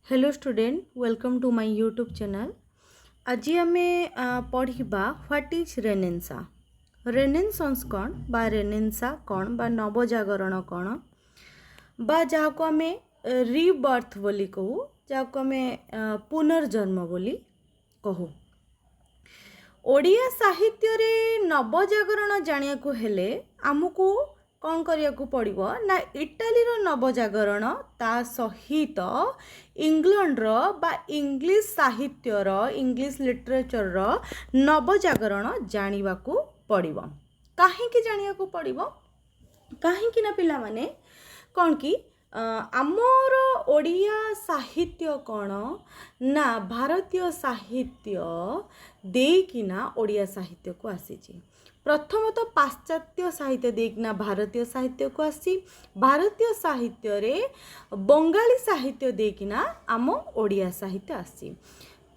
Hello student welcome to my YouTube channel. आज आमे पढ़िबा व्हाट इज रेनेसां। रेनेसांस कौन बा रेनेसां कौन बा नवजागरण कौन बा जहाँ आमे रिबर्थ बोली कहू, जहाँ आमे पुनर्जन्म बोली कहू। ओडिया साहित्य रे नवजागरण जानिया को हेले आमको कौन करिया को पड़िबो ना इटाली रो नवजागरण ता सहित इंग्लैंड रो बा इंग्लिश साहित्य रो इंग्लिश लिटरेचर रो नवजागरण जानिबा को पड़िबो। काहे की जानिया को पड़िबो? काहे की ना पिला माने कौन की आमर ओडिया साहित्य कौन ना भारतीय साहित्य देकिना ओडिया साहित्य को आसीची। प्रथम तो पाश्चात्य साहित्य देकिना भारतीय साहित्य को आसी, भारतीय साहित्य रे बंगाली साहित्य देकिना आम ओडिया साहित्य आसी।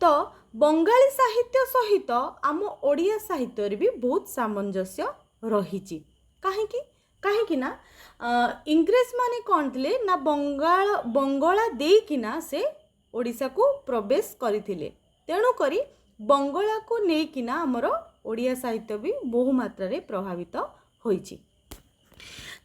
तो बंगाली साहित्य सहित आम ओडिया साहित्य रे भी बहुत सामंजस्य रही। काहे ना इंग्रेज माने कौन थे ना बंगला देकिना से ओडिशा को प्रवेश करथिले, तेणु करी बंगला को नेकिना हमर ओडिया साहित्य भी बहु मात्रा रे प्रभावित होईची।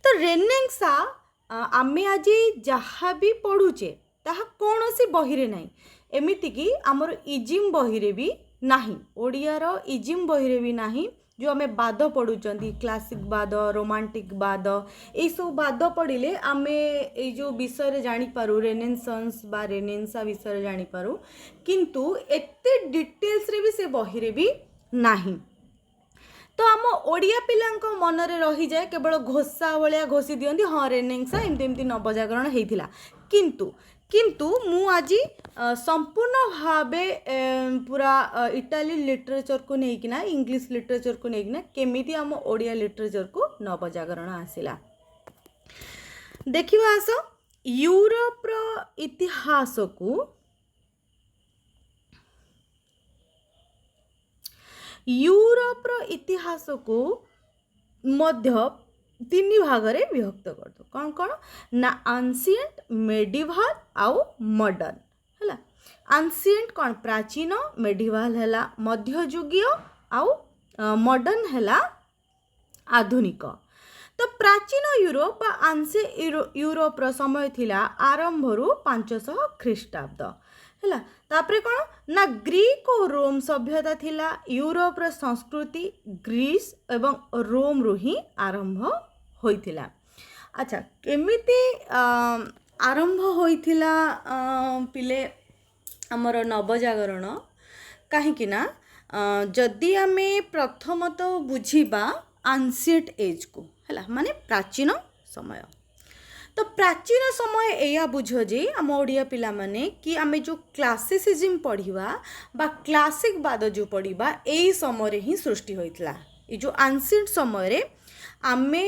तो रेनेसां आमे आज जहाँ भी पढ़ुचे ताहा कौन सी बही रे नहीं, एमिति कि हमर इजिम बही रे भी नहीं, ओडियार इजिम बही रे भी नहीं। जो आमे बाद पढ़ुचंदी क्लासिक बाद रोमांटिक बाद यही सब बाद पढ़िले आमे ए जो विषय जानी पारू रेनेसांस बा रेनेसां विषय जानी पारू, किंतु एते डिटेल्स रे भी से बही रे भी नहीं। तो आम ओडिया पिलांको मन रे रही जाए केवल घोषा भाया घोषी दियंती हाँ रेनेसां एमती एमती नवजागरण होइथिला, किंतु मु आज संपूर्ण भावे पूरा इटाली लिटरेचर को लेकिना इंग्लिश लिटरेचर को लेकिना केमिति आम ओडिया लिटरेचर को नवजागरण आसिला देखिबा। आस यूरोप रो इतिहास को यूरोप रो इतिहास को मध्य तीन भाग रे विभक्त कर दो। कौन कौन ना एंशिएंट, मेडिवल आउ मॉडर्न हैला। एंशिएंट कौन प्राचीन, मेडिवल हैला मध्ययुगीय आउ मॉडर्न हैला आधुनिक। तो प्राचीन यूरोप बा एंशिएंट यूरोप रो समय थिला आरंभ रु 500 ख्रीष्टाब्द हैला। तापरे कौन ना ग्रीक और रोम सभ्यता थिला। यूरोप रो संस्कृति ग्रीस एवं रोम रु ही आरंभ होइथिला। अच्छा केमिति आरंभ होइथिला पिले हमर नवजागरण? काहेकि ना जदि आमे प्रथम तो बुझिबा एंशिएंट एज को हैला माने प्राचीन समय। तो प्राचीन समय एया बुझ जे आम ओडिया पिला माने कि आमे जो क्लासिसिज्म पढ़िबा बा क्लासिक बाद जो पढ़िबा एई समय रे ही सृष्टि होइतला। ए जो एंशिएंट समय रे आमे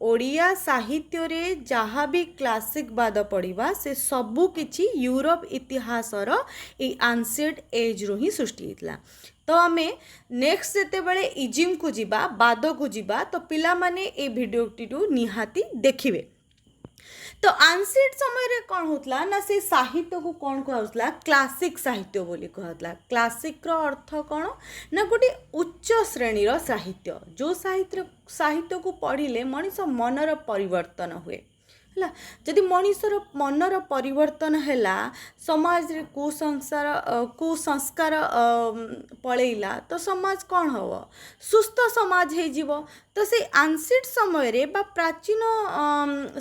ओडिया साहित्य रे जहाँ भी क्लासिक बाद पढ़िबा से सबु किछि यूरोप इतिहास रो ए एंशिएंट एज रो ही सृष्टि होइतला। तो आमे नेक्स्ट जेते बेले इजिम को जिबा बाद को जिबा तो पिला माने ए वीडियो टिटू निहाती देखिबे। तो एंशिएंट समय रे कौन होतला ना से साहित्य को कौन कहउतला क्लासिक साहित्य बोली कहउतला। क्लासिक रो अर्थ कौन ना गोटे उच्च श्रेणी रो साहित्य, जो साहित्य को पढ़िले मनीष मनर परिवर्तन हुए हैला। जदि मनीषर मनर परिवर्तन हैला, समाज रे कुसंस्कार पळेइला तो समाज कौन हव सुस्थ समाज हे जीवो। तो से एंशिएंट समय रे बा प्राचीन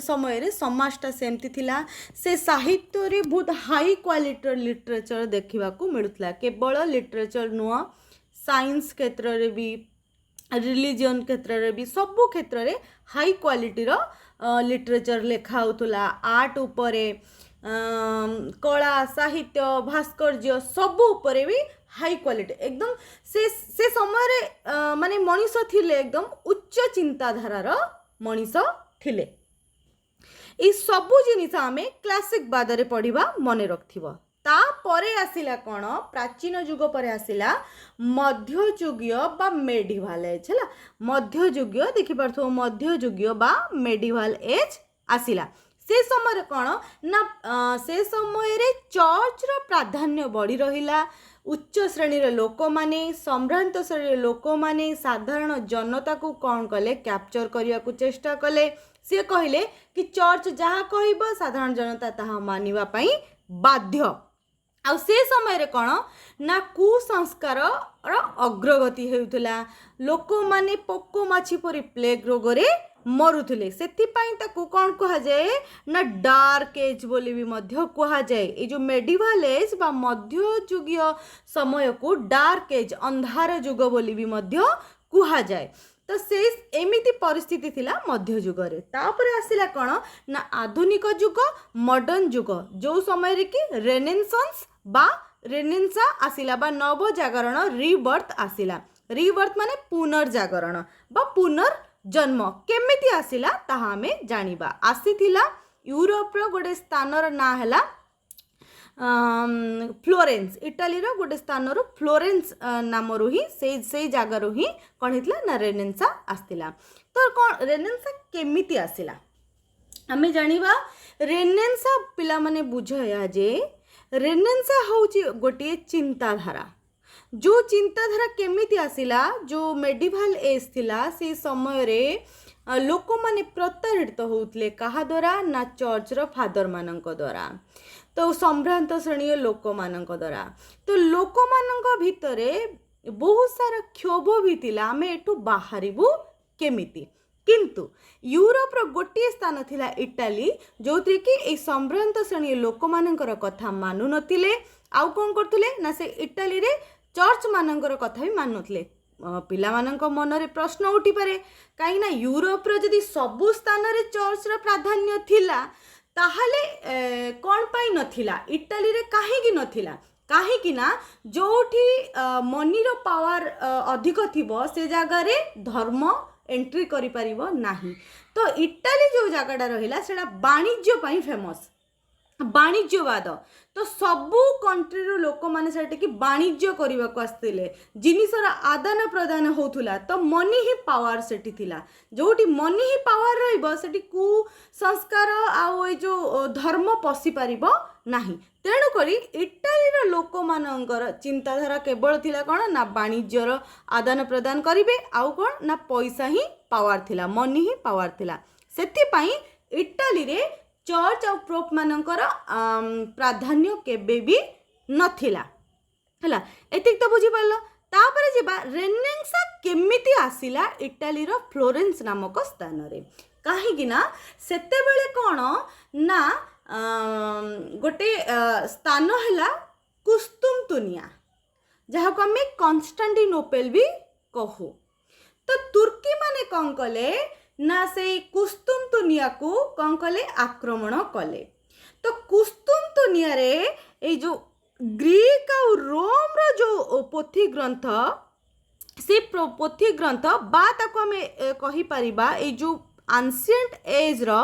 समय रे समाजटा सेमती थिला। से साहित्य रे बहुत हाई क्वालिटी लिटरेचर देखिबा को मिलुतला। केवल लिटरेचर नुआ साइंस क्षेत्र रे भी रिलीजन क्षेत्र रे भी सबु क्षेत्र रे हाई क्वालिटी रो लिटरेचर लेखा होतुला। आर्ट उपरे कला साहित्य भास्कर्य सबु उपरे भी हाई क्वालिटी एकदम से समय रे माने मनीष थिले एकदम उच्च चिंताधारार मनीष थिले। ए सबु जिनिस आमे क्लासिक बादरे पढ़िबा मने रखथिबो। ता परे आसिला कौन प्राचीन युग परे आसिला मध्ययुगीय बा मेडिवल एज है। मध्ययुगीय देखि पारथो मध्ययुगीय बा मेडिवल एज आसिला। से समय कौन ना से समय चर्चर प्राधान्य बढ़ी रहिला। उच्च श्रेणीर लोक माने सम्भ्रांत श्रेणीर लोक माने साधारण जनता को कौन कले कैप्चर करने को चेष्टा कले। सी कहले कि चर्च जहाँ कह साधारण जनता ताहा मानिबा पई बाध्य। आ से समय कौन ना कुसंस्कार अग्रगति होउथला। लोक माने पोको माछी परी प्लेग रोगरे मरुथुले। सेथिपाई ताकू कौन कहा जाए ना डार्क एज बोली भी मध्य कहा जाए। ये जो मेडिवल एज बा मध्ययुगीय समय को डार्क एज अंधार जुग बोली भी मध्य कहा जाए। तो से एमिति परिस्थिति थिला मध्य जुगरे। तापर आसिला कौन ना आधुनिक जुग मॉडर्न जुग जो समय रे कि रेनेसांस बा रेनेसां आसिला बा नव जागरण रिबर्थ आसिला। रिबर्थ माने पुनर्जागरण बा पुनर्जन्म केमिति आसिला ताहा आमे जानिबा। आसीथिला यूरोप रो गोटे स्थानर ना हला फ्लोरेंस। इटाली रो गोटे स्थानर फ्लोरेंस नामरु ही से जगार ही कौन होता ना रेनेसां आसला। तो कौन रेनेसां केमिति आसिला आमे जानिबा। रेनेसां पिला माने बुझया जे रेनेसां होची गोटे चिंताधारा। जो चिंताधारा केमिति आसिला जो मेडिवल एज थिला से समय रे लोक माने प्रताड़ित होउतले कहा द्वारा ना चर्चर फादर मानक द्वारा तो सम्भ्रांत श्रेणी लोक मानक द्वारा। तो लोक मानक भितरे बहुत सारा क्षोभ भी थिला आमे एठू बाहरिबु केमिति। किंतु यूरोप रो गोटे स्थान थिला इटाली जो कि ए सम्भ्रांत श्रेणी लोक मानकर कथा मानु नथिले। आउ कोन करथुले ना से इटाली रे चर्च मानकर कथा भी मानु नथिले। पिला मानक मन रे प्रश्न उठी पारे कहीं ना यूरोप रो जदी सबु स्थान रे चर्च रो प्राधान्य थिला ताहले कौन पाई नथिला इटाली रे काहे की नथिला। काहे की ना जोठी मनी रो पावर अधिक थिबो से जगह रे धर्म एंट्री करि परिबो नाही। तो इटाली जो जगहटा रहिला सेटा वाणिज्य पई फेमस वाणिज्यवाद। तो सबू कंट्री रो लोक माने सेटा कि वाणिज्य करबा को आस्तिले जिनिसर आदान प्रदान होथुला। तो मनी ही पावर सेठी थिला जोटी मनी ही पावर रहइबो सेठी कु संस्कार आ जो धर्म पसि पारिबो नाही। तेणु करी इटाली रो लोक मानकर चिंताधारा केवल थिला कोन ना वाणिज्यर आदान प्रदान करिवे आउ कोन ना पैसा ही पावर थिला मनी ही पावर थिला। सेथि पई इटाली रे चर्च और पोप मानकर प्राधान्य केबे भी नथिला हला। एतिक तो बुझी पारलो। तापर जेबा रेनेसां केमिति आसिला इटाली रो फ्लोरेंस नामक स्थान रे। काहे कि ना सेते बेले कोन ना गोटे स्थान हला कुस्तुमतुनिया जहाँ को आम कन्स्टान्टिनोपल भी कहू। तो तुर्की माने कौन कले ना से कुस्तुमतुनिया को कौन कले आक्रमण कले। तो कुस्तुमतुनिया रे ए जो ग्रीक और रोम रो जो पोथी ग्रंथ से पोथी ग्रंथ बा ताको आम कहि परिबा ए जो आंशिएंट एज रो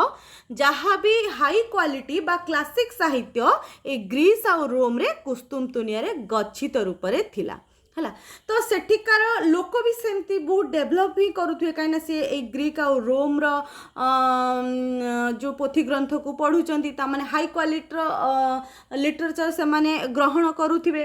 जहाँ भी हाई क्वालिटी बा क्लासिक साहित्य ए ग्रीस और रोम रे कुस्तुमतुनिया रे गच्छित रूप रे थिला हला। तो सेठिकार लोक भी सेमती बहुत डेभलप ही करुथुए कहीं सी ए ग्रीक और रोम रो जो पोथी ग्रंथ को पढ़ुचंती ता माने हाई क्वालिटी लिटरेचर से माने ग्रहण करुथिबे।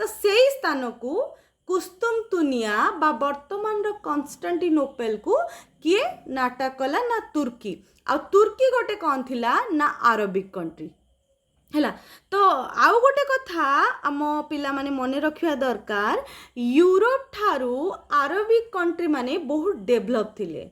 तो सेही स्थान को कुस्तुमतुनिया बा वर्तमान रो कन्स्टान्टिनोपल को किए नाटक कला ना तुर्की। आ तुर्की गोटे कौन थिला ना अरबिक कंट्री हैला। तो आउ गोटे कथा आम पिला माने मने रखिया दरकार यूरोप ठारू अरबिक कंट्री माने बहुत डेभलप थिले।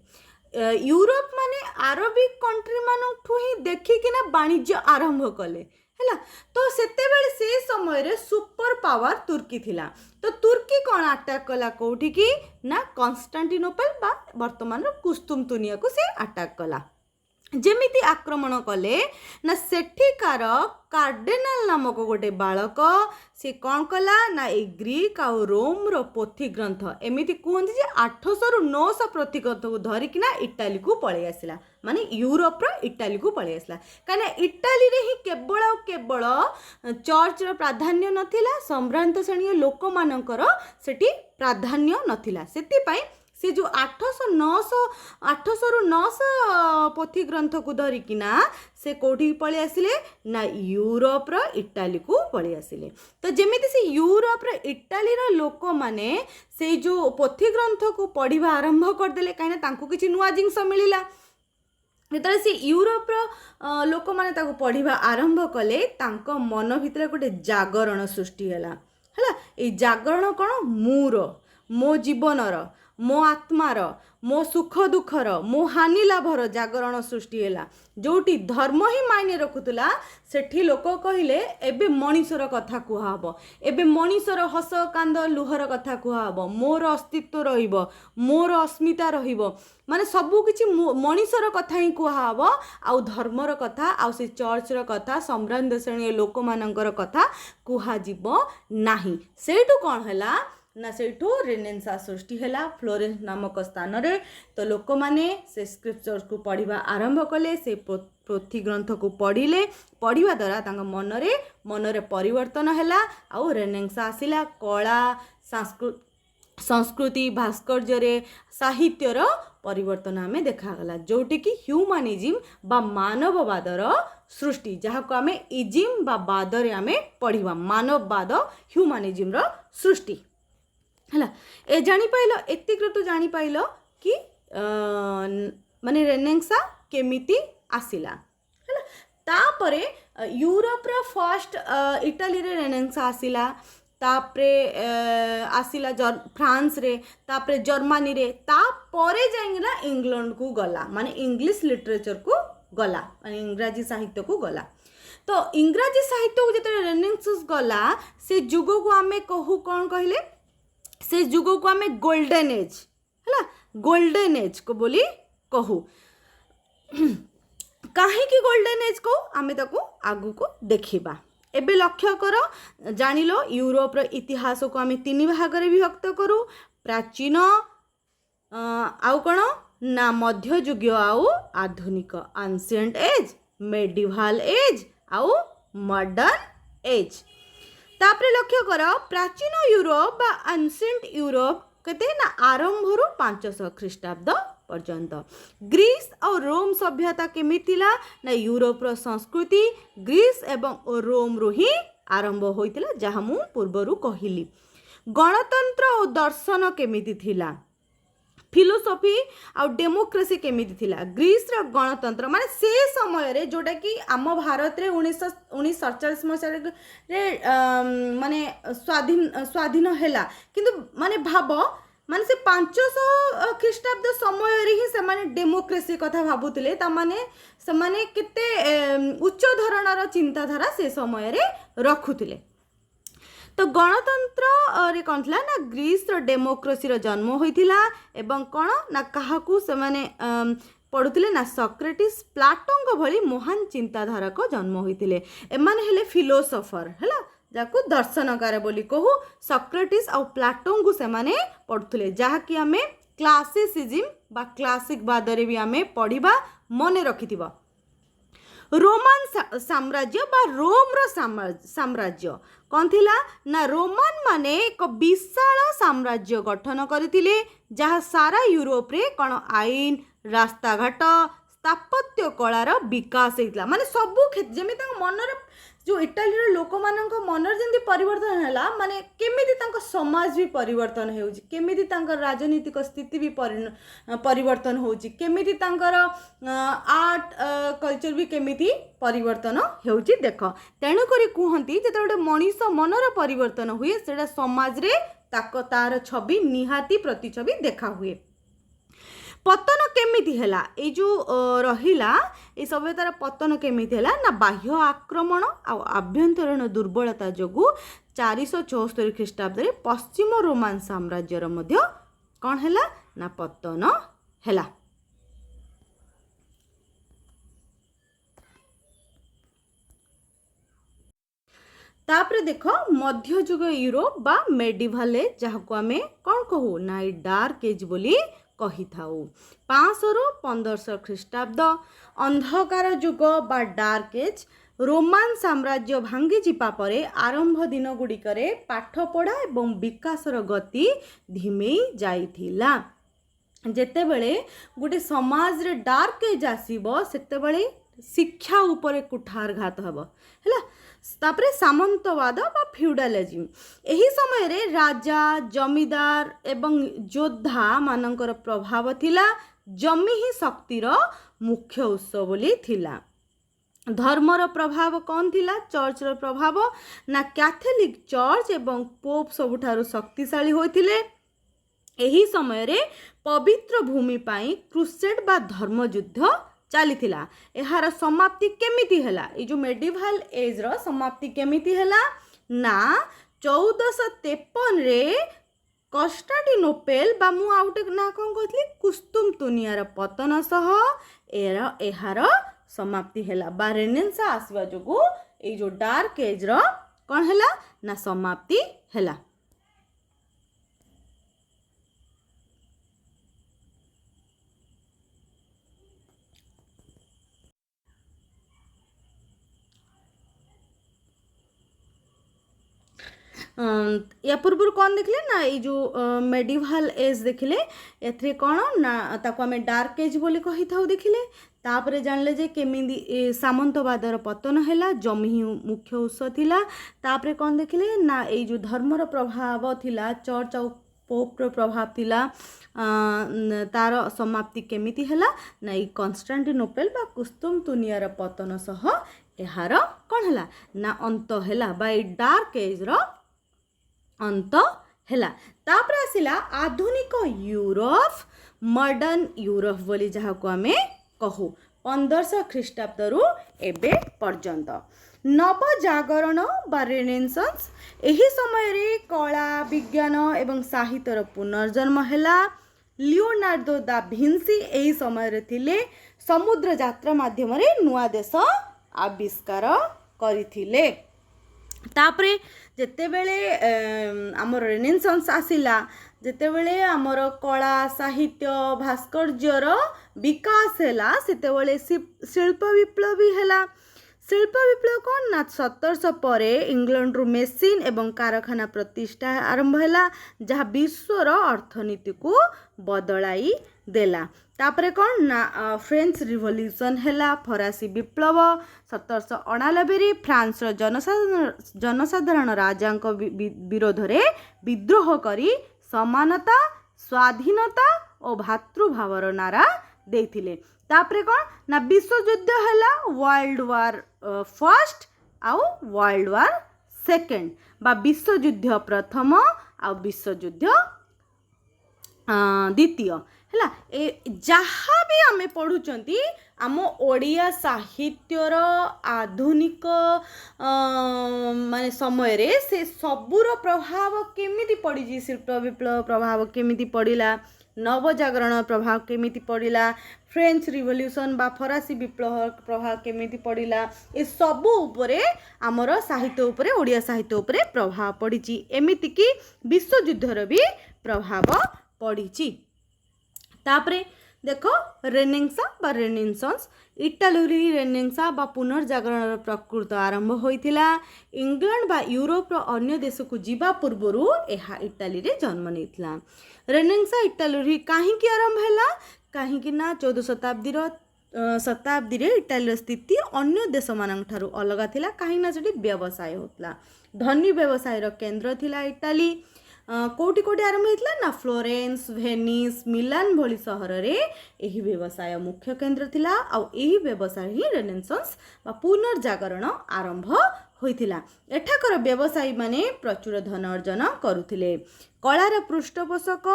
यूरोप माने अरबिक कंट्री मानठू ही देखिकी ना वाणिज्य आरंभ कले हैला। तो सेते बेले से समय रे सुपर पावर तुर्की थिला। तो तुर्की कौन अटैक कला कोठी की ना कन्स्टान्टिनोपल बा वर्तमान कुस्तुमतुनिया को से अटैक कला। जेमिति आक्रमण कले ना सेठिकार कार्डिनाल नामक गोटे बालक से कौन कला ना ए ग्रीक और रोम रो पोथी ग्रंथ एमिति कहते जे 800 रु 900 पोथी ग्रंथ को धरिकी ना इटाली को पळै आसिला माने यूरोप रो इटाली को पळै आसिला। काना इटाली रे ही केवल और केवल चर्च रो प्राधान्य नथिला सम्भ्रांत श्रेणी लोक मानकर सेठी प्राधान्य नथिला। सेति पई से जो 800 रु 900 पोथी ग्रंथ को धरिकिना से कोठी पळि आसिले ना यूरोप रो इटाली को पळि आसिले। तो जेमिति से यूरोप रो इटाली रो लोक माने से जो पोथी ग्रंथ को पढ़िबा आरंभ करदेले कहीं तांको किछि नुआ जिंस मिलिला। जेतले से यूरोप रो लोक माने ताको पढ़िबा आरंभ कले तांको मन भितर गोटे जागरण सृष्टि हैला। ए जागरण कौन मूर मो जीवनर मो आत्मार मो सुख दुखर मो हानि लाभर जागरण सृष्टि हैला। जोटी धर्म ही मायने रखुतला सेठी लोक कहिले एबे मनीषर कथा कुहाब, एबे मनीषर हस कांद लुहर कथा कुहाब, मोर अस्तित्व रहिबो, मोर अस्मिता रहिबो, माने सबु किछि मनीषर कथा ही कुहाब आउ धर्मर कथा आउ से चर्चर कथा सम्भ्रांत श्रेणी लोक मानकर कथा कुहा जिवो नाही। सेठु कोन हैला ना सेठु रेनेसां सृष्टि हैला फ्लोरेंस नामक स्थान रे। तो लोक माने से स्क्रिप्चर्स को पढ़िबा आरंभ कले, से पोथी ग्रंथ को पढ़िबा द्वारा तांग मनरे परिवर्तन हैला आउ रेनेसां आसिला। कला संस्कृति भास्कर्य साहित्यर परिवर्तन आमे देखागला जोटी कि ह्यूमानिज्म बा मानववादर सृष्टि जहाँ को आमे इजिम बा बादरे आमे पढ़िबा मानववाद ह्यूमानिज्म रो सृष्टि हैला। ए जानी पाइलो एतिक तो जानी पाइलो कि माने रेनेसां केमिति आसिला हैला। तापरे यूरोप रो फर्स्ट इटाली रे रेनेसां आसिला, तापरे आसिला फ्रांस रे, तापरे जर्मनी रे, तापरे जाइला इंग्लैंड को गला माने इंग्लिश लिटरेचर को गला माने इंग्राजी साहित्य को गला। तो इंग्राजी साहित्य को जते रेनेसां गला से जुग को आमे कहू कोन कहले से जुग को आमे गोल्डन एज हैला, गोल्डन एज को बोली कहू। काहे कि गोल्डन एज को आमे ताको आगु को देखिबा। एबे लक्ष्य कर जानिलो यूरोप रो इतिहास को आमे तीन भाग रे विभक्त करू, प्राचीन आउ कोन ना मध्ययुगीय आउ आधुनिक, एंशिएंट एज, मेडिवल एज आउ मॉडर्न एज। तापरे लक्ष्य कर प्राचीन यूरोप बा एंशिएंट यूरोप केते ना आरंभ रु 500 ख्रीष्टाब्द पर्यंत। ग्रीस और रोम सभ्यता केमितिला ना यूरोप रो संस्कृति ग्रीस एवं रोम रु ही आरंभ होइतिला जहा मु पूर्वरु कहिली। गणतंत्र और दर्शन केमिति थिला, फिलोसफी आ डेमोक्रेसी केमिति थिला। ग्रीस रो गणतंत्र माने से समय रे जोटा कि आम भारत रे 1947 मसीह रे माने स्वाधीन हैला, किंतु माने भाव माने से 500 ख्रीष्टाब्द समय रे ही से माने डेमोक्रेसी कथा भाबुतिले, ता माने से माने केते उच्च धरणर चिंताधारा से समय रे रखुतिले। तो गणतंत्र रे कौन थिला ना ग्रीस रो डेमोक्रेसी रो जन्म होइथिला एवं कोन ना काहाकू से माने पढुतिले ना सॉक्रेटिस प्लाटोन को भली महान चिंताधारा को जन्म होइथिले। एमाने हेले फिलोसोफर हैला जाकू दर्शनकार बोली कहू। सॉक्रेटिस और प्लाटोन को से माने पढुतिले जहा कि हमें क्लासिसिज्म बा क्लासिक बादरे भी हमें पढ़िबा मने रखिथिबा। रोमान साम्राज्य बा रोम रो साम्राज्य कौन थिला ना रोमान माने एक विशाल साम्राज्य गठन करथिले जहाँ सारा यूरोप रे कौन आईन रास्ता घाट स्थापत्य कलार विकास होइतला। माने सबु क्षेत्र जेमि तांको मनर जो इटाली रो लोक मानक मनर जेंति परिवर्तन हैला माने केमिति तांको समाज भी परिवर्तन हेउची, केमिति तांकर राजनीतिक स्थिति भी परिवर्तन होउची, केमिति तांकर आर्ट कल्चर भी केमिति परिवर्तन हेउची देख। तेणु करी कहंती जेते गोटे मनीष मनर परिवर्तन हुए सेटा समाज रे तार छवि निहाती प्रतिछवि देखा हुए। पतन केमिति हैला ए जो रहिला ए सभ्यतार पतन केमिति हैला ना बाह्य आक्रमण आ आभ्यंतरीण दुर्बलता जोगु 474 ख्रीष्टाब्द रे पश्चिम रोमान साम्राज्यर मध्य कौन हैला ना पतन हैला। तापरे देख मध्ययुग यूरोप बा मेडिवल एज जहाँ को आमे कौन कहू ना डार्क एज बोली कही थाउ। 500 रु 1500 ख्रीष्टाब्द अंधकार युग बा डार्क एज रोमान साम्राज्य भांगी जिपा परे आरंभ दिन गुड़िकरे पाठ पढ़ा एवं विकासर गति धीमेई जाइथिला। ଯେତେବେଳେ ଗୋଟେ ସମାଜରେ ଡାର୍କ ଏଜ୍ ଆସିବ ସେତେବେଳେ ଶିକ୍ଷା ଉପରେ କୁଠାରଘାତ ହେବ ହେଲା। ତାପରେ ସାମନ୍ତବାଦ ବା ଫ୍ୟୁଡାଲିଜିମ୍, ଏହି ସମୟରେ ରାଜା ଜମିଦାର ଏବଂ ଯୋଦ୍ଧା ମାନଙ୍କର ପ୍ରଭାବ ଥିଲା। ଜମି ହିଁ ଶକ୍ତିର ମୁଖ୍ୟ ଉତ୍ସ ବୋଲି ଥିଲା। ଧର୍ମର ପ୍ରଭାବ କ'ଣ ଥିଲା? ଚର୍ଚ୍ଚର ପ୍ରଭାବ ନା କ୍ୟାଥୋଲିକ୍ ଚର୍ଚ୍ଚ ଏବଂ ପୋପ୍ ସବୁଠାରୁ ଶକ୍ତିଶାଳୀ ହୋଇଥିଲେ। ଏହି ସମୟରେ ପବିତ୍ର ଭୂମି ପାଇଁ କ୍ରୁସେଡ୍ ବା ଧର୍ମଯୁଦ୍ଧ ଚାଲିଥିଲା। ଏହାର ସମାପ୍ତି କେମିତି ହେଲା? ଏଇ ଯେଉଁ ମେଡିଭାଲ ଏଜ୍ର ସମାପ୍ତି କେମିତି ହେଲା ନା 1453ରେ କନଷ୍ଟାଣ୍ଟିନୋପେଲ ବା ମୁଁ ଆଉ ଗୋଟେ ନା କ'ଣ କହିଥିଲି କୁସ୍ତୁନ୍ତୁନିଆର ପତନ ସହ ଏହାର ସମାପ୍ତି ହେଲା ବା ରେନେସାଁ ଆସିବା ଯୋଗୁଁ ଏଇ ଯେଉଁ ଡାର୍କ ଏଜ୍ର କ'ଣ ହେଲା ନା ସମାପ୍ତି ହେଲା। या पूर्व कौन देखिले ना ये जो मेडिवाल एज देखिले एथरे कौन ना ताको आमे डार्क एज बोली कही थाउ देखिले। तापरे जानले जे केमिदी सामंतवादर पतन हैला, जमी ही मुख्य उत्स थिला। तापरे कौन देखिले ना ये जो धर्मर प्रभाव थिला, चर्च और पोपर प्रभाव थिला, तार समाप्ति केमिति हैला ना ये कन्स्टान्टिनोपल बा कुस्तुन्तुनियार पतन सह एहार कौन हैला ना अंत हैला बा ये डार्क एज रो अंत हैला। तापर आसिला आधुनिक यूरोप, मॉडर्न यूरोप बोली जहाँ को आमे कहू 1500 ख्रीष्टाब्दरू एबे पर्यंत। नवजागरण बा रेनेसांस, एही समय रे कला विज्ञान एवं साहित्यर पुनर्जन्म हैला। लियोनार्दो दा भिंसी एही समय रे थिले समुद्र यात्रा माध्यम रे नुआ देश आविष्कार करिथिले। तापरे जेतेबेले आमर रेनेसांस आसिला, जेतेबेले आमर कला साहित्य भास्कर्यर विकास हैला, सेतेबेले शिल्प विप्लव भी हैला। शिल्प विप्लव कौन ना 1700 पर इंग्लैंड रू मेसीन एवं कारखाना प्रतिष्ठा आरंभ हैला, जहाँ विश्वर अर्थनीति को बदलाई देला। तापरे कौन ना फ्रेंच रिवोल्यूशन हैला, फरासी विप्लव 1798 रे फ्रांस जनसाधारण राजा विरोध रे विद्रोह करी समानता स्वाधीनता और भातृभावर नारा देथिले। तापरे कौन ना विश्वयुद्ध हैला, वर्ल्ड वार फर्स्ट आउ वर्ल्ड वार सेकेंड बा विश्वयुद्ध प्रथम आ विश्वयुद्ध द्वितीय हैला। ए जहाँ भी आमे पढ़ुचंती आम ओडिया साहित्यर आधुनिक माने समय रे से सबुर प्रभाव केमिति पड़ी, शिल्प विप्लव प्रभाव केमिति पड़िला, नवजागरण प्रभाव केमिति पड़िला, फ्रेंच रिवोल्यूशन बा फरासी विप्लव प्रभाव केमिति पड़िला, ए सबु उपरे आमर साहित्य उपरे ओडिया साहित्य उपरे प्रभाव पड़िची। एमिति कि विश्वयुद्धर भी प्रभाव पड़िची। तापरे देखो रेनेसां बा रेनेसांस, इटाली रेनेसां बा पुनर्जागरण प्रकृत आरंभ होइथिला। इंग्लैंड बा यूरोप अन्य देश को जीवा पूर्वरु एहा इटाली रे जन्म नेथिला। रेनेसां इटाली काहींकि आरंभ हैला, काहींकि ना 14 शताब्दी रे इटाली स्थिति अन्य देश मानक ठारू अलग थिला, काहे ना सेठी व्यवसाय होतला। धनी व्यवसाय रो केंद्र थिला इटाली। कोटी कोटी आरंभ होइतला ना फ्लोरेंस, भेनिस, मिलान भली सहर रे एही व्यवसाय मुख्य केंद्र थिला। आ एही व्यवसाय ही रेनेसांस बा पुनर्जागरण आरंभ होइथिला। एठाकर व्यवसायी माने प्रचुर धन अर्जन करुथिले। कलार पृष्ठपोषक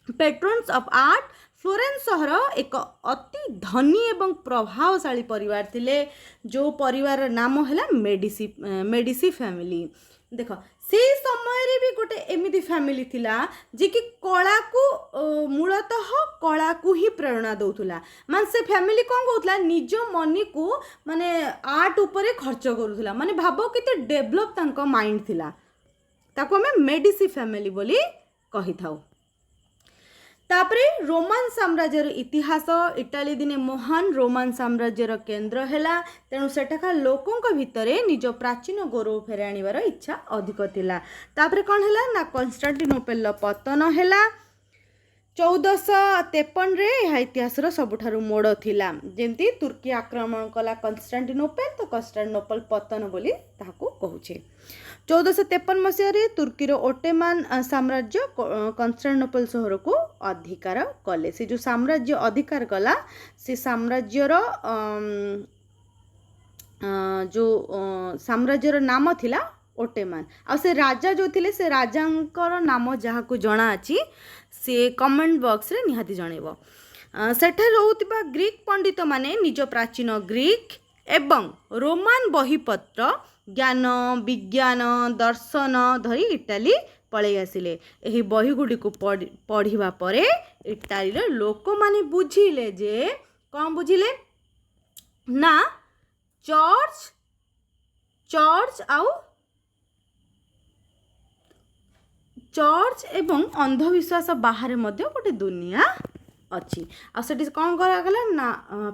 पेट्रन्स ऑफ आर्ट फ्लोरेंस सहर एक अति धनी एवं प्रभावशाली परिवार थिले, जो परिवार नाम हैला मेडिसी फैमिली। देख से समय रे भी गोटे एमिति फैमिली थिला जे कि कला को मूलतः कला को ही प्रेरणा दउथुला। मान से फैमिली कौन कहउथला निज मनी को माने आर्ट उपरे खर्च करूथुला। माने भाबो केते डेवलप तांको माइंड थिला, ताको हमें मेडिसी फैमिली बोली कही थाउ। तापरे रोमान साम्राज्यर इतिहास, इटाली दिने महान रोमान साम्राज्यर केंद्र हैला, तेणु सेठाका लोकों भितरे निज प्राचीन गौरव फेरे आनिबार इच्छा अधिक थिला। तापरे कौन हैला ना कन्स्टान्टिनोपल पतन हैला। 1453 ଏହା ଇତିହାସର ସବୁଠାରୁ ମୋଡ଼ ଥିଲା। ଯେମିତି ତୁର୍କୀ ଆକ୍ରମଣ କଲା କନଷ୍ଟାଣ୍ଟିନୋପଲ, ତ କନଷ୍ଟାଣ୍ଟିନୋପଲ ପତନ ବୋଲି ତାହାକୁ କହୁଛେ। 1453 ମସିହାରେ ତୁର୍କୀର ଓଟୋମାନ ସାମ୍ରାଜ୍ୟ କନଷ୍ଟାଣ୍ଟିନୋପଲ ସହରକୁ ଅଧିକାର କଲେ। ସେ ଯେଉଁ ସାମ୍ରାଜ୍ୟ ଅଧିକାର କଲା ସେ ସାମ୍ରାଜ୍ୟର ଯେଉଁ ସାମ୍ରାଜ୍ୟର ନାମ ଥିଲା ଓଟୋମାନ। ଆଉ ସେ ରାଜା ଯେଉଁ ଥିଲେ ସେ ରାଜାଙ୍କର ନାମ ଯାହାକୁ ଜଣାଅଛି ସେ କମେଣ୍ଟ ବକ୍ସରେ ନିହାତି ଜଣାଇବ। ସେଠାରେ ରହୁଥିବା ଗ୍ରୀକ୍ ପଣ୍ଡିତମାନେ ନିଜ ପ୍ରାଚୀନ ଗ୍ରୀକ୍ ଏବଂ ରୋମାନ ବହିପତ୍ର ଜ୍ଞାନ ବିଜ୍ଞାନ ଦର୍ଶନ ଧରି ଇଟାଲୀ ପଳାଇ ଆସିଲେ। ଏହି ବହିଗୁଡ଼ିକୁ ପଢ଼ିବା ପରେ ଇଟାଲୀର ଲୋକମାନେ ବୁଝିଲେ ଯେ କ'ଣ ବୁଝିଲେ ନା ଚର୍ଚ୍ଚ ଏବଂ ଅନ୍ଧବିଶ୍ୱାସ ବାହାରେ ମଧ୍ୟ ଗୋଟେ ଦୁନିଆ ଅଛି। ଆଉ ସେଠି କ'ଣ କରାଗଲା ନା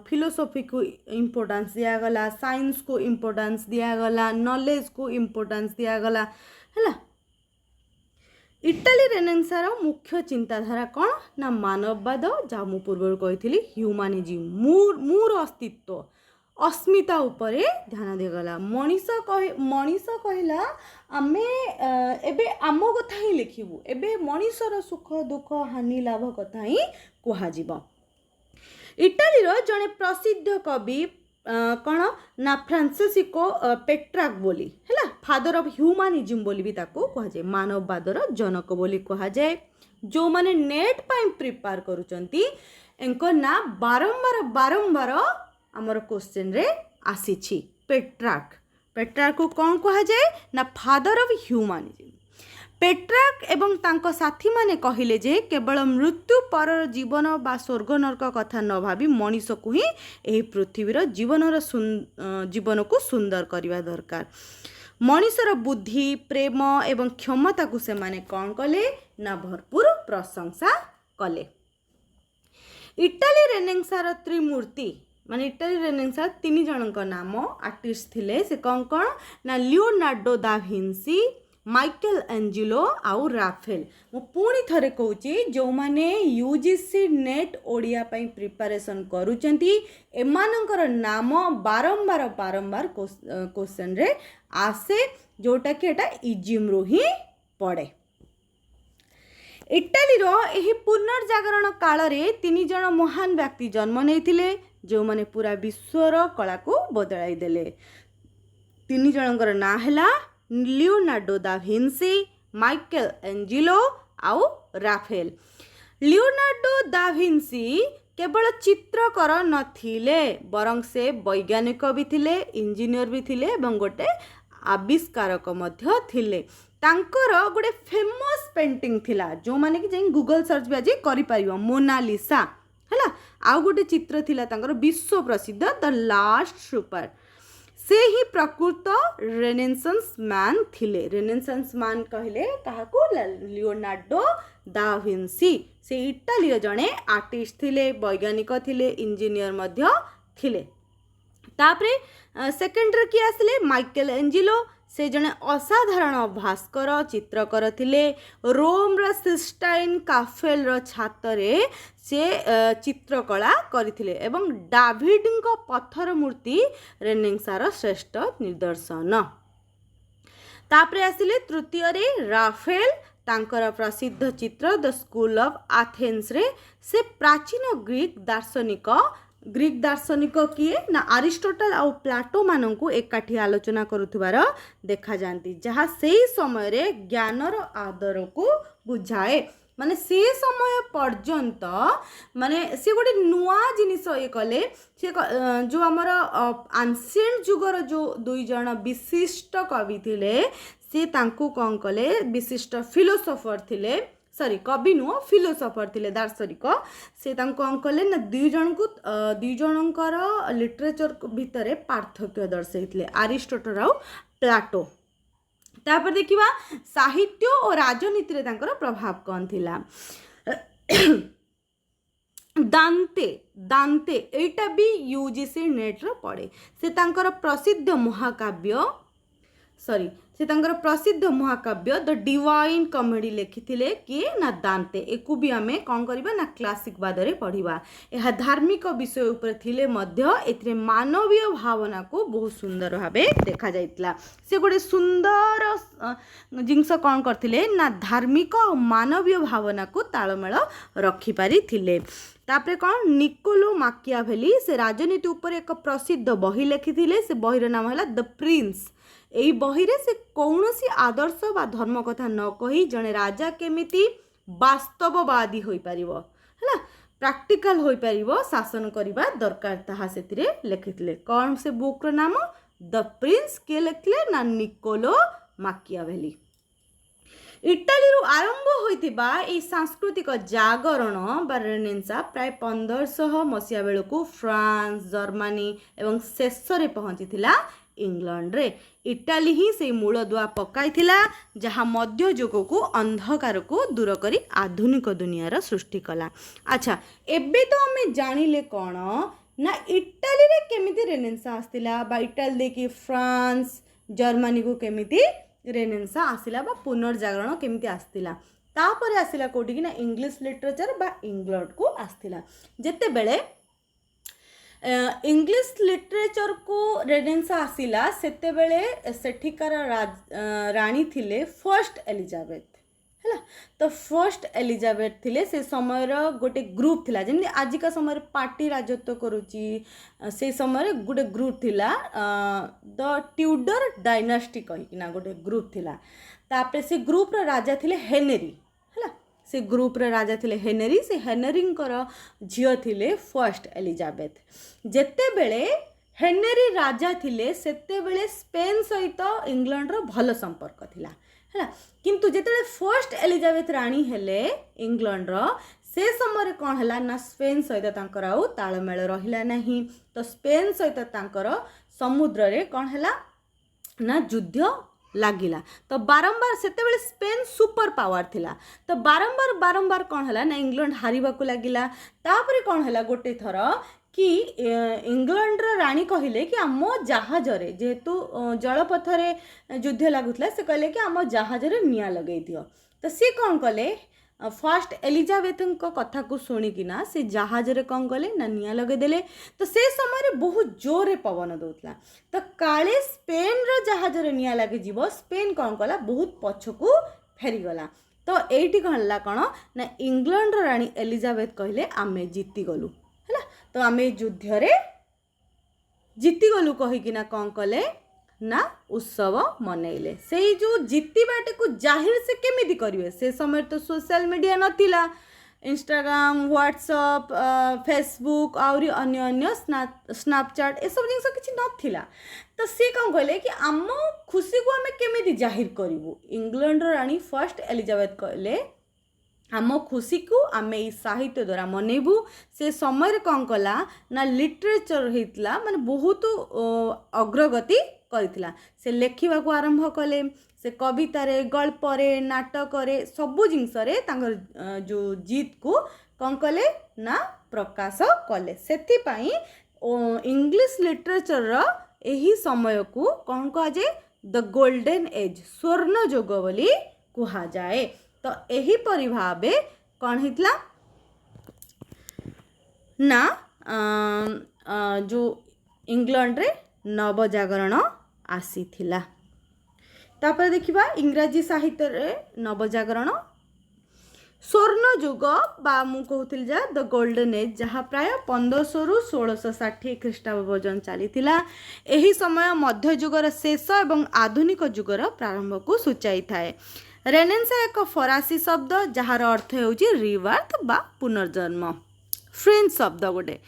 ଫିଲୋସଫିକୁ ଇମ୍ପୋର୍ଟାନ୍ସ ଦିଆଗଲା, ସାଇନ୍ସକୁ ଇମ୍ପୋର୍ଟାନ୍ସ ଦିଆଗଲା, ନଲେଜକୁ ଇମ୍ପୋର୍ଟାନ୍ସ ଦିଆଗଲା ହେଲା। ଇଟାଲୀ ରେନେସାଁର ମୁଖ୍ୟ ଚିନ୍ତାଧାରା କ'ଣ ନା ମାନବବାଦ, ଯାହା ମୁଁ ପୂର୍ବରୁ କହିଥିଲି ହ୍ୟୁମାନିଜିମ୍, ମୋର ଅସ୍ତିତ୍ୱ अस्मिता उपरे ध्यान दिगला। मनीष कहला आमे एबे आम कथा ही लिखिबू, एबे मनीषर सुख दुख हानि लाभ कथा ही कुहाजिब। इटालीर जड़े प्रसिद्ध कवि कौन ना फ्रांसेस्को पेट्रार्क बोली है, फादर ऑफ ह्यूमानिज्म बोली भी ताको कहुए, मानववादर जनक बोली कहुए। जो माने नेट पाई प्रिपेयर करूचंती एंको ना बारंबार आमर क्वेश्चन रे आसीछि। पेट्रार्क को कौन कहुए ना फादर ऑफ ह्यूमानिज्म। पेट्रार्क एवं तांको साथी माने कहिले जे केवल मृत्यु पर जीवन बा स्वर्ग नरक कथा न भावी मनीष को ही एही पृथ्वीर जीवन को सुंदर करवा दरकार। मनीषर बुद्धि प्रेम एवं क्षमता को से माने कौन कले ना भरपूर प्रशंसा कले। इटाली रेनेसांर त्रिमूर्ति माने इटाली रेनेसां तीन जनक नाम आर्टिस्ट थिले, से कौन कौन ना Leonardo da Vinci, Michael Angelo आउ राफेल। मु पुणी थरे कहूची जो माने यूजीसी नेट ओडिया पई प्रिपरेशन करूचंती एमानंकर नाम बारंबार क्वेश्चन रे आसे, जोटा कि एटा इजिम रो ही पड़े। इटालीर एही पुनर्जागरण काल रे तीन जन महान व्यक्ति जन्म नेइथिले जो माने पूरा विश्वर कला को बदलाई देले। तीन जनकर ना हैला Leonardo da Vinci, Michael Angelo आउ राफेल। लियोनार्डो दा विंसी केवल चित्रकर नथिले बरं से वैज्ञानिक भी थिले, इंजीनियर भी थिले एवं गोटे आविष्कारक मध्य थिले। तांकर गोटे फेमस पेंटिंग थिला जो माने कि जाई गूगल सर्च भी आज करि परियो, मोनालिसा हैला। आउ गोटे चित्र थिला तांकर विश्व प्रसिद्ध द लास्ट सुपर। से ही प्रकृत रेनेसांस मैन थिले। रेनेसांस मैन कहले काहाकू लियोनार्डो दा विंसी। से इटाली जड़े आर्टिस्ट थिले, वैज्ञानिक थिले, इंजीनियर मध्य थिले। तापरे सेकेंड रे किए आसले माइकल एंजेलो। से जड़े असाधारण भास्कर चित्रकर थिले। रोम रा सिस्टाइन काफेल रो छातरे से चित्रकला करथिले एवं डाविड को पत्थर मूर्ति रेनेसांर श्रेष्ठ निदर्शन। तापरे आसिले तृतीय रे राफेल। तांकर प्रसिद्ध चित्र द स्कूल ऑफ एथेंस रे से प्राचीन ग्रीक दार्शनिक किए ना अरिस्टोटल और प्लाटो मानन को एकाठी आलोचना करुथिबार देखा जाती, जहाँ से समय रे ज्ञानर आदर को बुझाए। माने से समय पर्यंत माने से गोटे नुआ जिनिस ये कले। से जो आमर एंशिएंट जुगर जो दुई जन विशिष्ट कवि थिले से तांकू कौन कले विशिष्ट फिलोसोफर थिले, सॉरी कवि नुह फिलोसोफर थिले दार्शनिक। से तांको कौन कले ना दुई जनकर लिटरेचर भितर पार्थक्य दर्शाइथिले अरिस्टोटल और प्लाटो। तापर देखिबा साहित्य और राजनीति रे तांकर प्रभाव कौन थिला। दांते एटा भी यूजीसी नेट रे पड़े। से तांकर प्रसिद्ध महाकाव्य से तांकर प्रसिद्ध महाकाव्य द डिवाइन कॉमेडी लिखिथिले किए ना दांते। एकु भी आमे कौन करिबा ना क्लासिक बादरे पढ़िबा। यह धार्मिक विषय ऊपर थिले मध्य एथिरे मानवीय भावना को बहुत सुंदर भाबे देखा जाइतला। से गोटे सुंदर जिंस कौन करथिले ना धार्मिक और मानवीय भावना को तालमेल रखि पारि थिले। तापरे कौन निकोलो माकियाभेली से राजनीति ऊपर एक प्रसिद्ध बही लिखिथिले। से बहीर नाम है द प्रिंस। एई बहिरे से कौनसी आदर्श बा धर्म कथा न कही जने राजा केमिति वास्तववादी होई परिबो हला प्रैक्टिकल होई परिबो शासन करिबा दरकार ताहा सेतिरे लिखिथिले। कौन से बुक रो नाम द प्रिंस के लिखले ना निकोलो माकियाभेली। इटाली रु आरंभ होइतिबा ए सांस्कृतिक जागरण बा रेनेसां प्राय 1500 मसिया बेलू फ्रांस जर्मनी एवं शेष रे पहुंचीथिला इंग्लैंड रे। इटाली ही से मूल दुआ पकाइथिला जहाँ मध्य युग को अंधकार को दूर करी आधुनिक दुनियार सृष्टि कला। अच्छा एबे तो हमें जानिले कौन ना इटाली रे केमिति रेनेसां आस्तिला बा इटाली देखी फ्रांस जर्मनी को केमिति रेनेसां आसिला बा पुनर्जागरण केमिति आस्तिला। तापर आसिला कोठी कि ना इंग्लिश लिटरेचर बा इंग्लैंड को आस्तिला। जेते बेले इंग्लिश लिटरेचर को रेनेसां आसिला सेते बेले सेठिकार रानी थिले फर्स्ट एलिजाबेथ है। तो फर्स्ट एलिजाबेथ थिले से समय गोटे ग्रुप थिला जेमि आजिका समय पार्टी राजत्व करुची। से समय गोटे ग्रुप थिला द ट्यूडर डायनास्टी कहिकिना गोटे ग्रुप थिला। तापरे से ग्रुप रो राजा थिले हेनरी है। से ग्रुप रे राजा थिले हेनरी। से हेनरींकर झियो थिले फर्स्ट एलिजाबेथ। जेते बेले हेनरी राजा थिले सेते बेले स्पेन सहित इंग्लैंड रो भल संपर्क थिला है। किंतु जेते फर्स्ट एलिजाबेथ रानी हेले इंग्लैंड रो से समय कौन है ना स्पेन सहित तांकर आउ तालमेल रहिला नहीं। तो स्पेन सहित तांकर समुद्र रे कौन है ना युद्ध लागिला। तो बारंबार सेते बेले स्पेन सुपर पावर थिला। तो बारंबार कौन है ना इंग्लैंड हारिबा को लागिला। तापरे कौन है गोटे थर कि इंग्लैंड रानी कहले कि आम जहाज रे जेहेतु जलपथरे युद्ध लगुला से कहले कि आम जहाज रे निया लगई दियो। तो सी कौन कले फर्स्ट एलिजाबेथ कथा को शुणिकिना से जहाज रे कौन कले ना निया लगे देले। तो से समय बहुत जोरे पवन दौला। तो काले स्पेन रो जहाज रे निया लगे जीव स्पेन कौन कला बहुत पछकू फेरीगला। तो एठी कहला कौन ना इंग्लैंड रो रानी एलिजाबेथ कहले आमे जीती गलु है। तो आमे युद्ध रे जीती गलु कहिकिना कौन कले ना उत्सव मनइले। से जो जीतबाटे को जाहिर से केमिति करिवे। से समय तो सोशल मीडिया नथिला इंस्टाग्राम व्हाट्सएप फेसबुक आउरी अन्य अन्य स्नैपचैट ए सब जिनस किछि नथिला। तो से कौन कहले कि आम खुशी को आमे केमिति जाहिर करिवु। इंग्लैंड रानी फर्स्ट एलिजाबेथ कहले आम खुशी को आमे ई साहित्य द्वारा मनइबू। से समय कौन कला ना लिटरेचर होइतला माने बहुत अग्रगति करितला। से लेखिबा को आरंभ कले। से कवितारे गल्परे नाटकरे सबु जिनसरे तांकर जो जीत को कौन कले ना प्रकाश कले। सेथि पई इंग्लिश लिटरेचर रो एही समय को कौन कहा जाए द गोल्डन एज स्वर्ण युग बोली कहा जाए। तो एही परि भाबे कौन हितला ना जो इंग्लैंड रे नवजागरण आसीथिला। तापर देखिबा इंग्राजी साहित्य रे नवजागरण स्वर्ण युग बा मु कहूथिल जा द गोल्डन एज जहाँ प्राय 1500 रु 1660 ख्रीष्टाब्द पर्यंत चलीथिला। एही समय मध्य युगर शेष एवं आधुनिक युगर प्रारंभ को सूचाई थाए। रेनेसां एक फरासी शब्द जार अर्थ होउची रिबर्थ बा पुनर्जन्म। फ्रेंच शब्द गोटे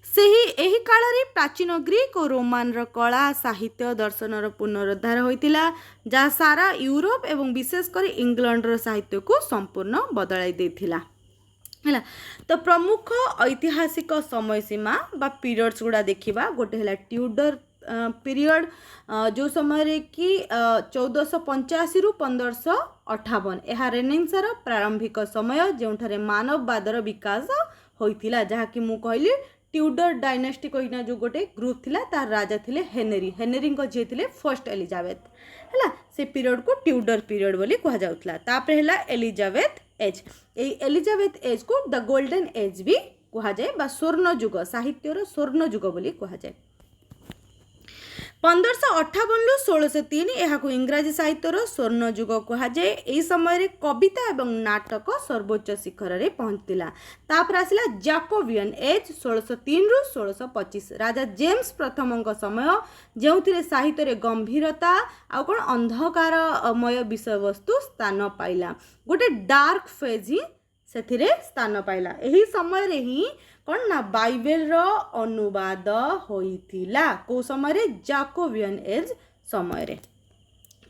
सेही एही काल रे प्राचीन ग्रीक और रोमान रो कला साहित्य दर्शन रो पुनरुद्धार होइतिला जहाँ सारा यूरोप एवं विशेषकर इंग्लैंड रो साहित्य को संपूर्ण बदलाई देथिला है। तो प्रमुख ऐतिहासिक समय सीमा बा पीरियड्स गुड़ा देखिबा गोटे है ट्यूडर पीरियड जो समय रे कि 1485 रु 1558 यह रेनेसां प्रारंभिक समय जोठारे मानववादर विकास होइतिला जहाँ कि मु कहली ट्यूडर डायनेस्टी कहिना जो गोटे ग्रुप थिला तार राजा थिले हेनरी। हेनरी को जे थिले फर्स्ट एलिजाबेथ हैला। से पीरियड को ट्यूडर पीरियड बोली कहा जाउतला। तापर हैला एलिजाबेथ एज। ए एलिजाबेथ एज को द गोल्डन एज भी कहा जाए बा स्वर्ण युग, साहित्यर स्वर्ण युग बोली कहा जाए। 1558 रु 1603 यहाँ इंग्राजी साहित्यर स्वर्ण युग कहा जाए। यही समय कविता एवं नाटक सर्वोच्च शिखर रे पहुंचला। तापर आसिला जैकोबियन एज 1603 रु 1625 राजा जेम्स प्रथम समय जो साहित्य रे गंभीरता आ कौन अंधकारमय विषय वस्तु स्थान पाइला। गोटे डार्क फेज ही से स्थान पाइला। यही समय रे ही कौन ना बाइबल रो अनुवाद होइथिला। को समय रे जैकोबियन एज समय रे।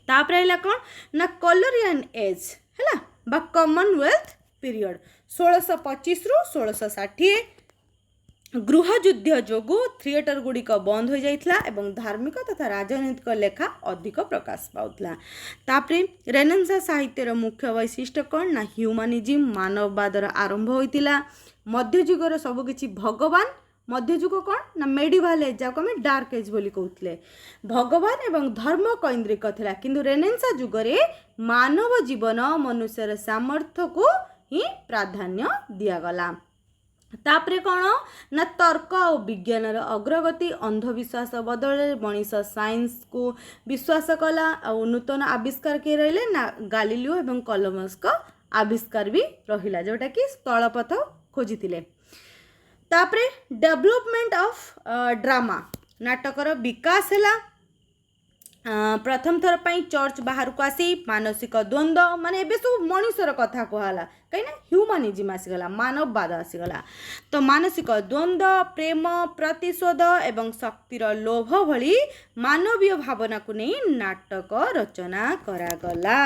तापर हैला कौन ना कलरियन एज हैला बा कॉमनवेल्थ पीरियड 1625 रु 1660 गृहयुद्ध जोगु थिएटर गुड़िक बंद हो जाइथिला एवं धार्मिक तथा राजनैतिक लेखा अधिक प्रकाश पाउथला। तापरे रेनेसां साहित्यर मुख्य वैशिष्ट्य कौन ना ह्यूमानिज्म मानववादर आरंभ होइथिला। मध्ययुगर सबकिछि भगवान, मध्ययुग कौन ना मेडिवाल एज जाको आम डार्क एज बोली कहते भगवान एवं धर्म कैंद्रिक थिला। किंतु रेनेसां जुगरे मानव जीवन मनुष्यर सामर्थ्य को ही प्राधान्य दियागला। तापरे कौन ना तर्क और विज्ञान अग्रगति अंधविश्वास बदल मनीष साइंस को विश्वास कला और नूतन आविष्कार किए रहिले ना गालिलियो एवं कोलंबस का आविष्कार भी रहिला जोटा कि स्थलपथ खोजिथिले। तापरे डेवलपमेंट ऑफ ड्रामा नाटकर विकास हैला। प्रथम थर पर चर्च बाहर को आसी मानसिक द्वंद्व माने एबे सब मनुष्यर कथा कहला कहीं ह्यूमानिज्म आसीगला, मानववाद आसीगला। तो मानसिक द्वंद्व प्रेम प्रतिशोध एवं शक्तिर लोभ भली मानवीय भावना को नहीं नाटक रचना करागला।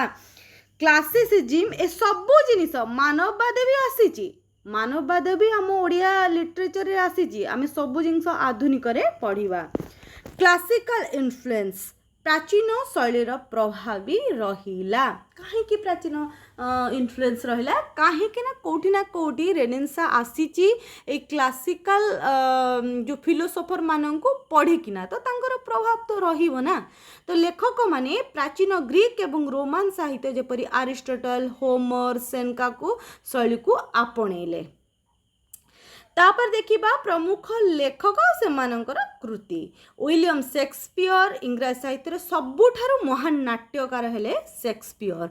क्लासिसिज्म ए सबु जिनिस मानववाद भी आसीची, मानववाद भी आम ओडिया लिटरेचर रे आसीची। आमे सबु जिनिस आधुनिक रे पढ़िबा। क्लासिकल इन्फ्लुएंस प्राचीन शैलीर प्रभाव भी रहिला। कहीं प्राचीन इन्फ्लुएंस रहिला कहीं ना कोठी रेनेसां आसीची ए क्लासिकल जो फिलोसोफर मानन को पढ़िकिना तो तांकर प्रभाव तो रहिबो ना। तो लेखक माने प्राचीन ग्रीक एवं रोमान साहित्य जेपरी अरिस्टोटल होमर सेनेका को शैली को आपणेले। तापर देखिबा प्रमुख लेखक से मानकर कृति। विलियम शेक्सपियर इंग्राजी साहित्य सबुठारु महान नाट्यकार हेले शेक्सपियर।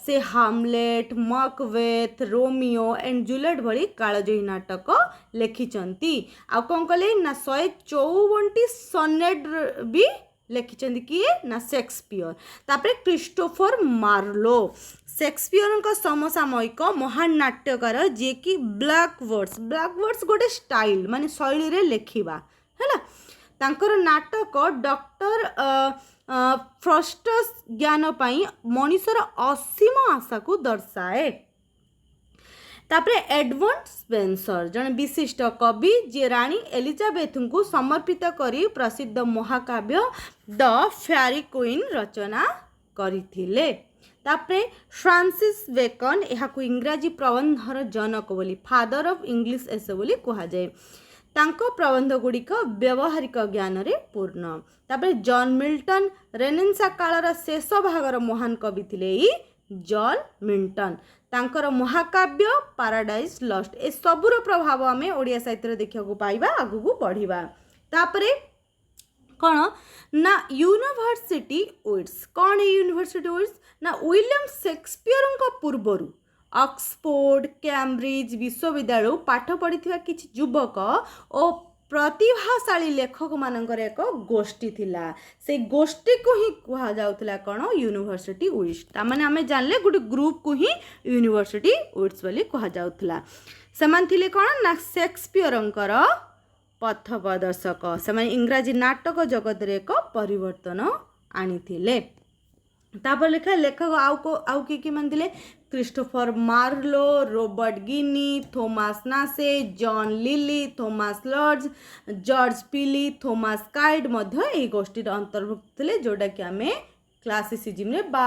से हामलेट मकबेथ रोमियो एंड जूलियट भली कालजयी नाटक लेखिचंती। आ कौन कले ना 154 सनेट भी लेखिचंती किए ना शेक्सपियर। तापर क्रिस्टोफर मार्लो शेक्सपियर का समसामयिक महान नाट्यकार जे कि ब्लैक वर्ड्स गोटे स्टाइल माने शैली रे लेखिबा हैला। तांकर नाटक डॉक्टर फ्रस्टस ज्ञान पाई मनुष्यर असीम आशा को दर्शाए। तापरे एडवर्ड स्पेंसर जन विशिष्ट कवि जे रानी एलिजाबेथ को समर्पित करी प्रसिद्ध महाकाव्य द फेयरी क्वीन रचना करिथिले। तापरे फ्रांसिस बेकन यहाँ इंग्राजी प्रबंधर जनक बोली फादर ऑफ इंग्लिश एसे बोली कहा जाए। तांको प्रबंध गुड़िक व्यवहारिक ज्ञान रे पूर्ण। तापरे जॉन मिल्टन रेनेसां कालर शेष भागर महान कवि थिले जॉन मिल्टन। तांकर महाकाव्य पैराडाइज लॉस्ट ए सबुर प्रभाव आमे ओडिया साहित्य देखा पाइबा आगु पढ़िबा। तापरे कौन ना यूनिवर्सिटी उड्स कौन है यूनिवर्सिटी उड्स ना विलियम शेक्सपियर पूर्वर ऑक्सफोर्ड कैम्ब्रिज विश्वविद्यालय पाठ पढ़ी किसी युवक और प्रतिभाशाली लेखक मानकर एक गोष्ठी थिला। से गोष्ठी को ही कहा जाउतला कौन यूनिवर्सिटी उड्स। तामाने आमे जानले गोटे ग्रुप को ही यूनिवर्सिटी उड्स बोली कहा जाउतला। समान थिले कौन ना शेक्सपियरंकर पथ प्रदर्शक से इंग्राजी नाटक जगत रे एक परिवर्तन आनी। तापर लिखा लेखक आउ किए मान थे Christopher Marlowe Robert Greene Thomas Nashe John Lyly Thomas Lodge George Peele Thomas Kyd मध्य गोष्ठी अंतर्भुक्त थे जोटा कि आम क्लासिसिज्म रे बा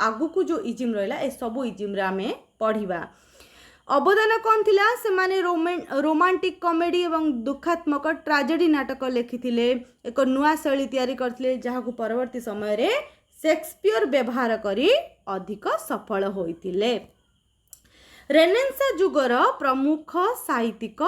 आगु को जो इजिम रहा ए सबू इजिम रे आम पढ़िबा। अवदान कौन थिला से माने रोमांटिक कॉमेडी एवं दुखात्मक ट्राजेडी नाटक लिखिथिले। एक नुआ शैली तैयारी करथिले जहाकु परवर्ती समय रे शेक्सपियर व्यवहार करी अधिक सफल होइतिले। रेनेसां जुगर प्रमुख साहित्यिक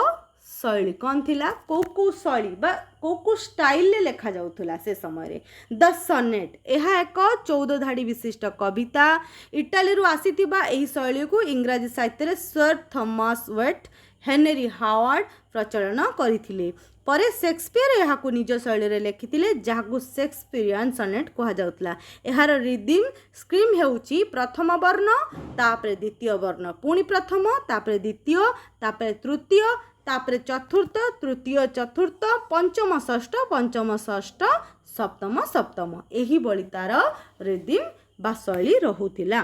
शैली कौन थिला को शैली बा को स्टाइल लेखा जाउथुला से समय द सनेट यह एक 14 धाड़ी विशिष्ट कविता इटाली रु आसीथिबा एही शैली को इंग्राजी साहित्य रे sir Thomas Wyatt Henry Howard प्रचलन करथिले। परे शेक्सपियर यहाँ को निज शैली रे लेखिथिले जहाँ शेक्सपियरियन सनेट कहा जाउतला। एहार रिदिम स्क्रीम हेउची प्रथम वर्ण तापरे द्वितीय वर्ण पुणी प्रथम तापरे द्वितीय तापरे तृतीय तापरे चतुर्थ तृतीय चतुर्थ पंचम षष्ठ सप्तम सप्तम एही बळी तार रिदिम बा शैली रहुथिला।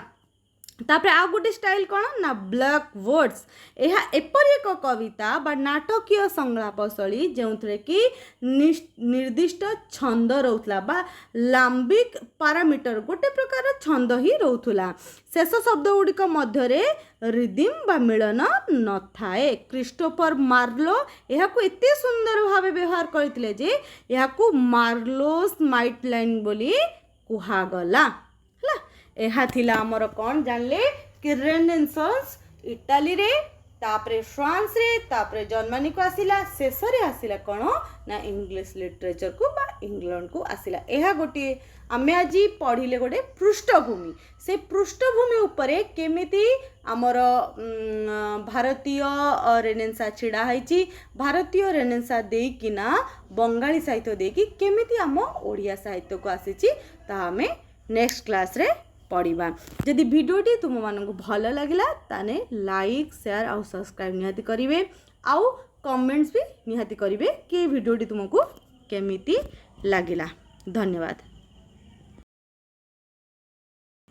तापरे आ गोटे स्टाइल कौन ना ब्लैक वर्ड्स यह एपरी एक कविता बा नाटकीय संलाप शैली जो कि निर्दिष्ट छंद रोला बा लाम्बिक पारामीटर गोटे प्रकार छंद ही रोला। शेष शब्द गुड़िक मध्य रिदिम बा मिलन न थाए। क्रिस्टोफर मार्लो यह एते सुंदर भाव व्यवहार करते जे यह मार्लोस माइट लाइन बोली कुहागला। यह थिला हमर कौन जानले कि रेनेसांस इटाली रे तापरे फ्रांस रे तापरे जर्मनी को आसिला शेष रे आसिला कौन ना इंग्लिश लिटरेचर को बा इंग्लैंड को आसिला। यह गोटे आमे आज पढ़िले गोटे पृष्ठभूमि से पृष्ठभूमि उपरे केमिति आमर भारतीय रेनेसां छिड़ा है भारतीय रेनेसां देकिना बंगाली साहित्य देकी केमिति आम ओडिया साहित्य को आसीची ता आमे नेक्स्ट क्लास रे पढ़ा। जदि भिडियोटी तुम मानक भल लगिला ताने लाइक शेयर आउ सब्सक्राइब निहाती करिवे आउ कमेंट्स भी निहाती करिवे कि भिडियोटी तुमको केमिति लागिला। धन्यवाद।